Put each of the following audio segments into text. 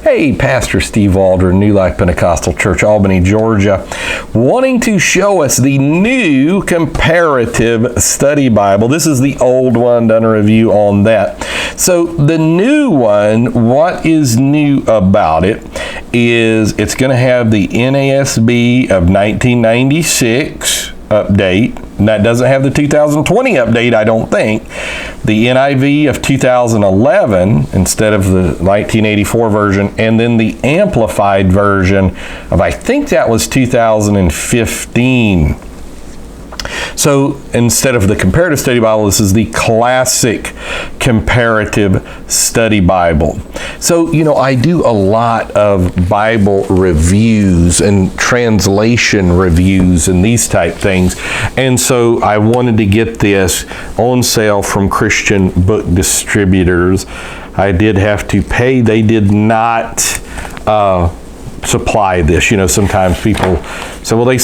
Hey, Pastor Steve Waldron, New Life Pentecostal Church, Albany, Georgia, wanting to show us the new Comparative Study Bible. This is the old one, done a review on that. So the new one, what is new about it is it's going to have the NASB of 1996 update, and that doesn't have the 2020 update, I don't think. The NIV of 2011 instead of the 1984 version, and then the amplified version of, I think that was 2015. So instead of the Comparative Study Bible, this is the Classic Comparative Study Bible. So, you know, I do a lot of Bible reviews and translation reviews and these type things. And so I wanted to get this on sale from Christian book distributors. I did have to pay. They did not supply this. You know, sometimes people say, well, they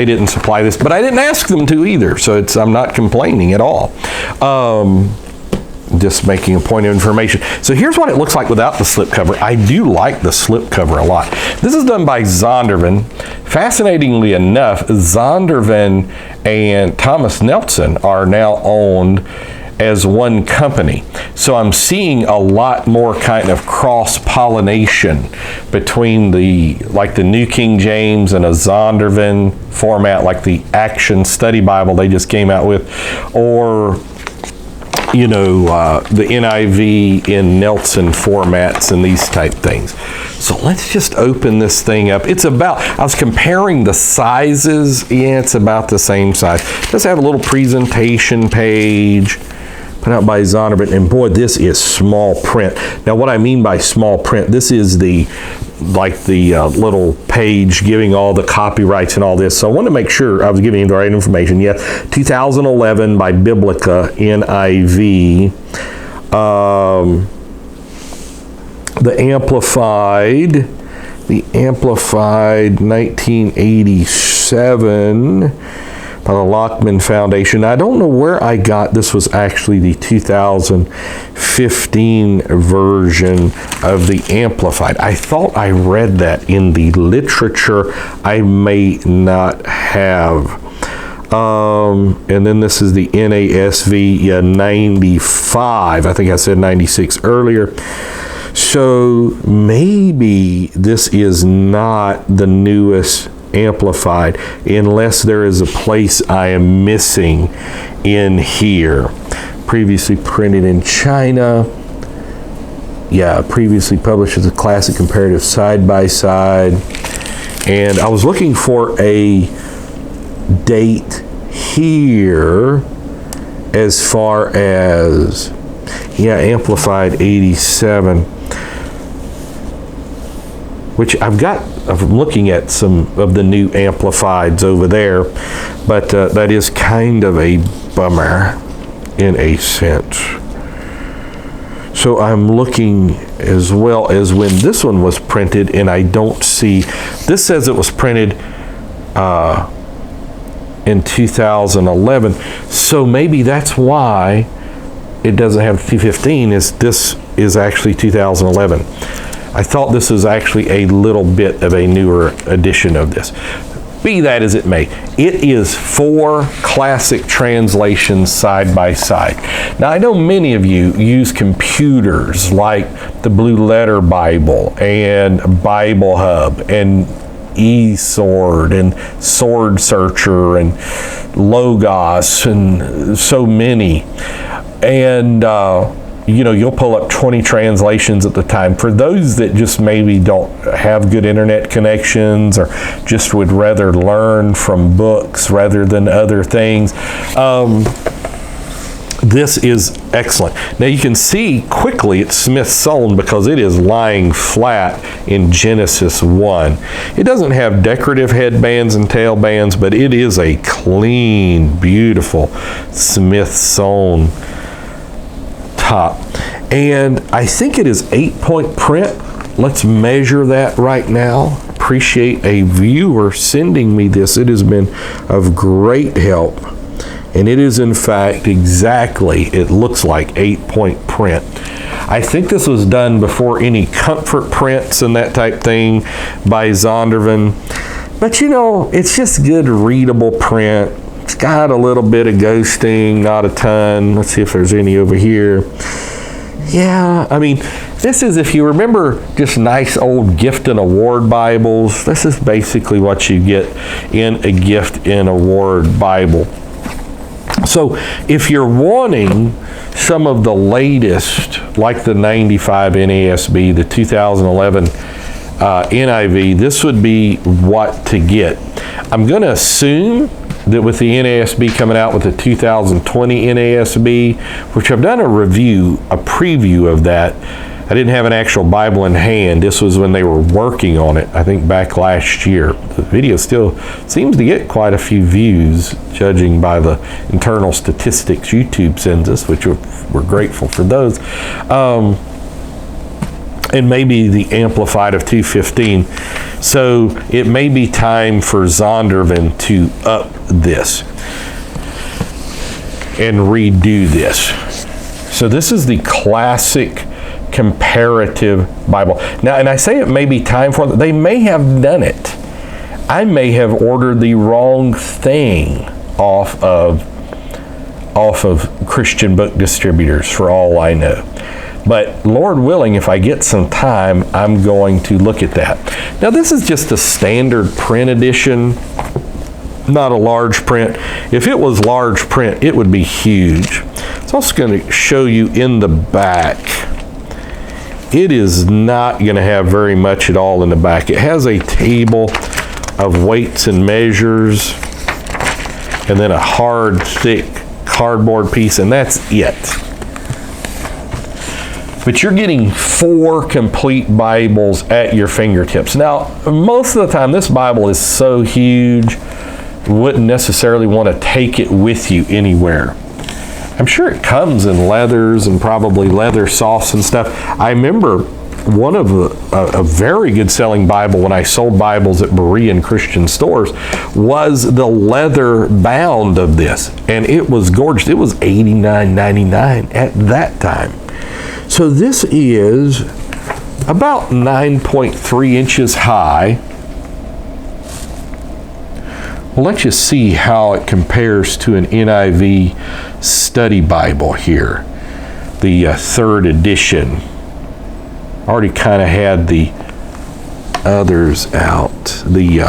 didn't supply this, but I didn't ask them to either. So I'm not complaining at all. Just making a point of information. So here's what it looks like without the slipcover. I do like the slipcover a lot. This is done by Zondervan. Fascinatingly enough, Zondervan and Thomas Nelson are now owned as one company. So I'm seeing a lot more kind of cross-pollination between the New King James and a Zondervan format, like the Action Study Bible they just came out with, or you know, the NIV in Nelson formats and these type things. So let's just open this thing up. It's about, I was comparing the sizes. Yeah, it's about the same size. It does have a little presentation page put out by Zondervan, and boy, this is small print. Now, what I mean by small print, this is the little page giving all the copyrights and all this. So I wanted to make sure I was giving you the right information. Yeah, 2011 by Biblica, NIV. The Amplified 1987 by the Lockman Foundation. I don't know where I got, this was actually the 2015 version of the Amplified. I thought I read that in the literature. I may not have. And then this is the NASV 95. I think I said 96 earlier. So maybe this is not the newest Amplified, unless there is a place I am missing in here. Previously printed in China. Yeah, previously published as a Classic Comparative side-by-side. And I was looking for a date here as far as, yeah, Amplified 87. Which I'm looking at some of the new Amplifieds over there, but that is kind of a bummer in a sense. So I'm looking as well as when this one was printed, and I don't see, this says it was printed in 2011, so maybe that's why it doesn't have 215, is this is actually 2011. I thought this was actually a little bit of a newer edition of this. Be that as it may, it is 4 classic translations side by side. Now, I know many of you use computers like the Blue Letter Bible and Bible Hub and eSword and Sword Searcher and Logos and so many. And you know, you'll pull up 20 translations at the time. For those that just maybe don't have good internet connections or just would rather learn from books rather than other things, this is excellent. Now you can see quickly it's Smithsonian because it is lying flat in Genesis 1. It doesn't have decorative headbands and tailbands, but it is a clean, beautiful Smithsonian top. And I think it is 8-point print. Let's measure that right now. Appreciate a viewer sending me this. It has been of great help And it is in fact exactly, it looks like 8-point print. I think this was done before any comfort prints and that type thing by Zondervan. But you know, it's just good readable print. It's got a little bit of ghosting, not a ton. Let's see if there's any over here. Yeah, I mean, this is, if you remember just nice old gift and award Bibles, this is basically what you get in a gift and award Bible. So if you're wanting some of the latest, like the 95 NASB, the 2011 NIV, this would be what to get. I'm going to assume that with the NASB coming out with the 2020 NASB, which I've done a preview of that. I didn't have an actual Bible in hand. This was when they were working on it, I think back last year. The video still seems to get quite a few views, judging by the internal statistics YouTube sends us, which we're grateful for those. And maybe the Amplified of 215. So it may be time for Zondervan to up this and redo this. So this is the classic Comparative Bible. Now, and I say it may be time for it. They may have done it. I may have ordered the wrong thing off of Christian book distributors, for all I know. But Lord willing, if I get some time, I'm going to look at that. Now, this is just a standard print edition, not a large print. If it was large print, it would be huge. It's also going to show you in the back. It is not going to have very much at all in the back. It has a table of weights and measures, and then a hard, thick cardboard piece, and that's it. But you're getting 4 complete Bibles at your fingertips. Now, most of the time, this Bible is so huge, you wouldn't necessarily want to take it with you anywhere. I'm sure it comes in leathers and probably leather softs and stuff. I remember one of a very good selling Bible when I sold Bibles at Berean Christian stores was the leather bound of this, and it was gorgeous. It was $89.99 at that time. So this is about 9.3 inches high. We'll let you see how it compares to an NIV study Bible here, the 3rd edition. Already kind of had the others out, the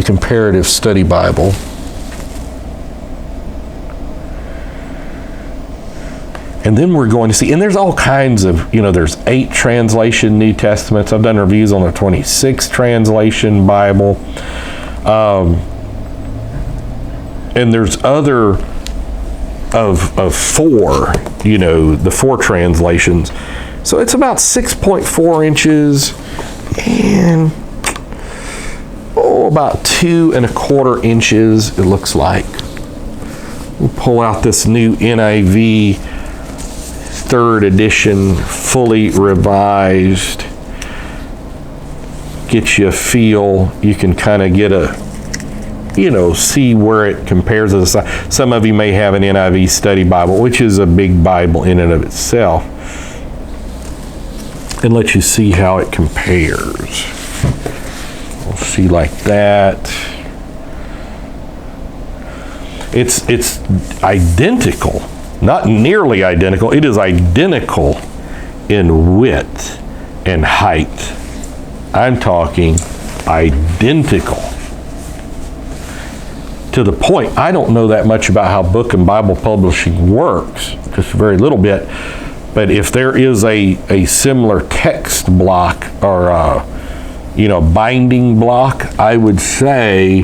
Comparative Study Bible. And then we're going to see, and there's all kinds of, there's 8 translation New Testaments. I've done reviews on the 26 translation Bible. And there's other of 4, the 4 translations. So it's about 6.4 inches and about 2¼ inches, it looks like. We'll pull out this new NIV 3rd edition, fully revised. Get you a feel. You can kind of get see where it compares to the size. Some of you may have an NIV study Bible, which is a big Bible in and of itself, and let you see how it compares. We'll see like that. It's identical, not nearly identical. It is identical in width and height. I'm talking identical. To the point, I don't know that much about how book and Bible publishing works, just a very little bit, but if there is a similar text block or binding block, I would say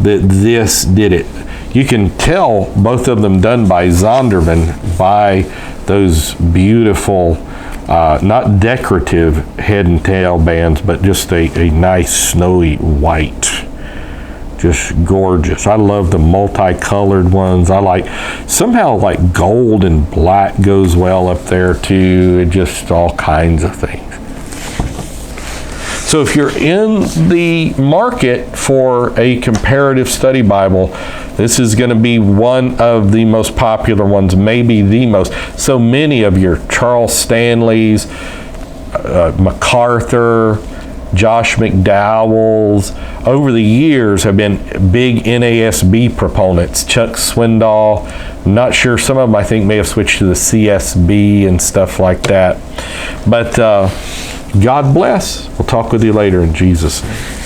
that this did it. You can tell both of them done by Zondervan by those beautiful, not decorative head and tail bands, but just a nice snowy white. Just gorgeous. I love the multicolored ones. I like gold and black goes well up there too, and just all kinds of things. So if you're in the market for a comparative study Bible, this is going to be one of the most popular ones, maybe the most. So many of your Charles Stanleys, MacArthur, Josh McDowell's, over the years have been big NASB proponents. Chuck Swindoll, I'm not sure, some of them I think may have switched to the CSB and stuff like that. But God bless. We'll talk with you later in Jesus' name.